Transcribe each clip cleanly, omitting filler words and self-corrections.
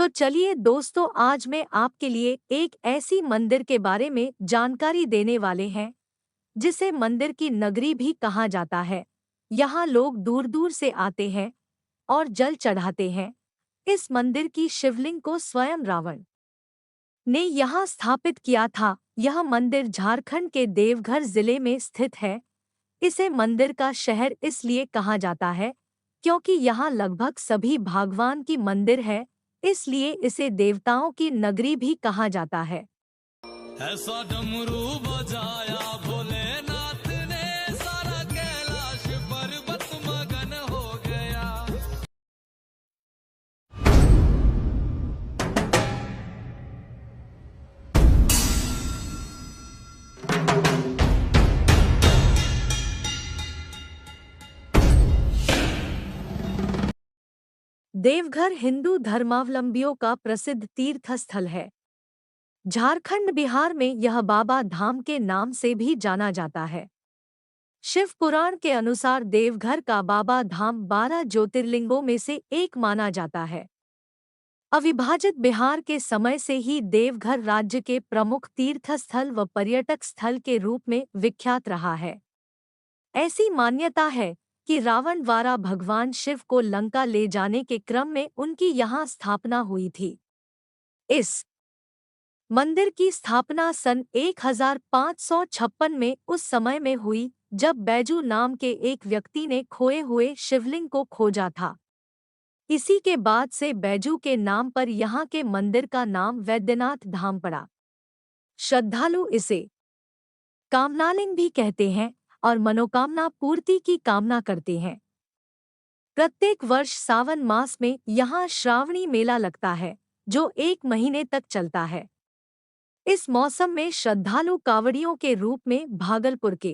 तो चलिए दोस्तों, आज मैं आपके लिए एक ऐसी मंदिर के बारे में जानकारी देने वाले हैं जिसे मंदिर की नगरी भी कहा जाता है। यहाँ लोग दूर दूर से आते हैं और जल चढ़ाते हैं। इस मंदिर की शिवलिंग को स्वयं रावण ने यहाँ स्थापित किया था। यह मंदिर झारखंड के देवघर जिले में स्थित है। इसे मंदिर का शहर इसलिए कहा जाता है क्योंकि यहाँ लगभग सभी भगवान की मंदिर है, इसलिए इसे देवताओं की नगरी भी कहा जाता है। ऐसा डमरू बजाया भोलेनाथ ने, सारा कैलाश पर्वत मगन हो गया। देवघर हिंदू धर्मावलंबियों का प्रसिद्ध तीर्थ स्थल है। झारखंड बिहार में यह बाबा धाम के नाम से भी जाना जाता है। शिव पुराण के अनुसार देवघर का बाबा धाम 12 ज्योतिर्लिंगों में से एक माना जाता है। अविभाजित बिहार के समय से ही देवघर राज्य के प्रमुख तीर्थ स्थल व पर्यटक स्थल के रूप में विख्यात रहा है। ऐसी मान्यता है कि रावण द्वारा भगवान शिव को लंका ले जाने के क्रम में उनकी यहाँ स्थापना हुई थी। इस मंदिर की स्थापना सन 1556 में उस समय में हुई जब बैजू नाम के एक व्यक्ति ने खोए हुए शिवलिंग को खोजा था। इसी के बाद से बैजू के नाम पर यहाँ के मंदिर का नाम वैद्यनाथ धाम पड़ा। श्रद्धालु इसे कामनालिंग भी कहते हैं और मनोकामना पूर्ति की कामना करते हैं। प्रत्येक वर्ष सावन मास में यहाँ श्रावणी मेला लगता है जो 1 महीने तक चलता है। इस मौसम में श्रद्धालु कांवड़ियों के रूप में भागलपुर के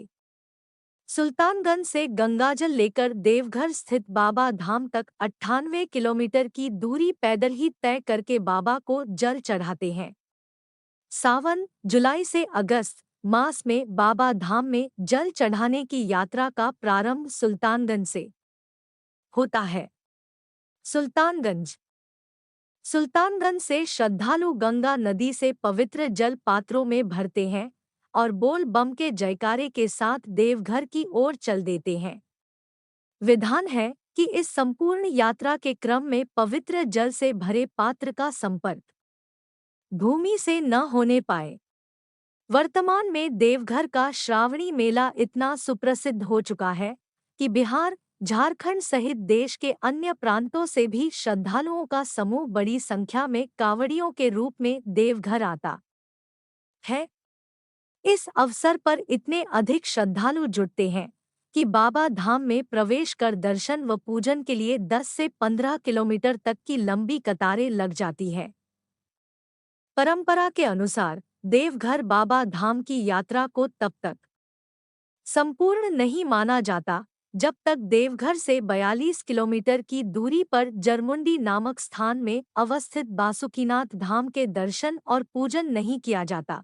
सुल्तानगंज से गंगाजल लेकर देवघर स्थित बाबा धाम तक 98 किलोमीटर की दूरी पैदल ही तय करके बाबा को जल चढ़ाते हैं। सावन, जुलाई से अगस्त मास में बाबा धाम में जल चढ़ाने की यात्रा का प्रारंभ सुल्तानगंज से होता है। सुल्तानगंज से श्रद्धालु गंगा नदी से पवित्र जल पात्रों में भरते हैं और बोल बम के जयकारे के साथ देवघर की ओर चल देते हैं। विधान है कि इस संपूर्ण यात्रा के क्रम में पवित्र जल से भरे पात्र का संपर्क भूमि से न होने पाए। वर्तमान में देवघर का श्रावणी मेला इतना सुप्रसिद्ध हो चुका है कि बिहार, झारखंड सहित देश के अन्य प्रांतों से भी श्रद्धालुओं का समूह बड़ी संख्या में कांवड़ियों के रूप में देवघर आता है। इस अवसर पर इतने अधिक श्रद्धालु जुटते हैं कि बाबा धाम में प्रवेश कर दर्शन व पूजन के लिए 10 से 15 किलोमीटर तक की लंबी कतारें लग जाती है। परंपरा के अनुसार देवघर बाबा धाम की यात्रा को तब तक संपूर्ण नहीं माना जाता जब तक देवघर से 42 किलोमीटर की दूरी पर जरमुंडी नामक स्थान में अवस्थित बासुकीनाथ धाम के दर्शन और पूजन नहीं किया जाता।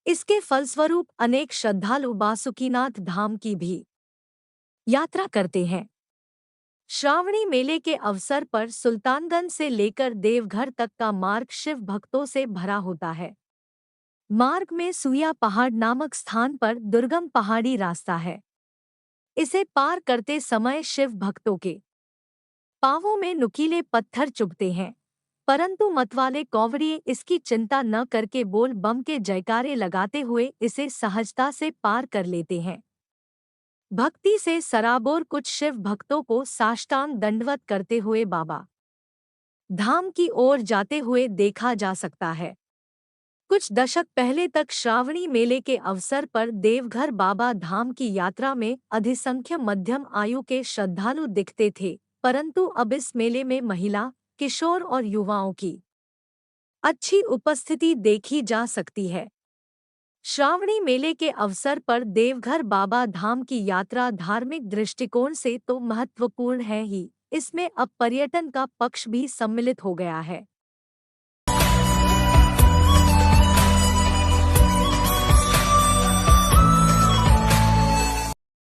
इसके फलस्वरूप अनेक श्रद्धालु बासुकीनाथ धाम की भी यात्रा करते हैं। श्रावणी मेले के अवसर पर सुल्तानगंज से लेकर देवघर तक का मार्ग शिव भक्तों से भरा होता है। मार्ग में सुइया पहाड़ नामक स्थान पर दुर्गम पहाड़ी रास्ता है। इसे पार करते समय शिव भक्तों के पांवों में नुकीले पत्थर चुभते हैं, परंतु मतवाले कांवड़िए इसकी चिंता न करके बोल बम के जयकारे लगाते हुए इसे सहजता से पार कर लेते हैं। भक्ति से सराबोर कुछ शिव भक्तों को साष्टांग दंडवत करते हुए बाबा धाम की ओर जाते हुए देखा जा सकता है। कुछ दशक पहले तक श्रावणी मेले के अवसर पर देवघर बाबा धाम की यात्रा में अधिसंख्य मध्यम आयु के श्रद्धालु दिखते थे, परंतु अब इस मेले में महिला, किशोर और युवाओं की अच्छी उपस्थिति देखी जा सकती है। श्रावणी मेले के अवसर पर देवघर बाबा धाम की यात्रा धार्मिक दृष्टिकोण से तो महत्वपूर्ण है ही, इसमें अब पर्यटन का पक्ष भी सम्मिलित हो गया है।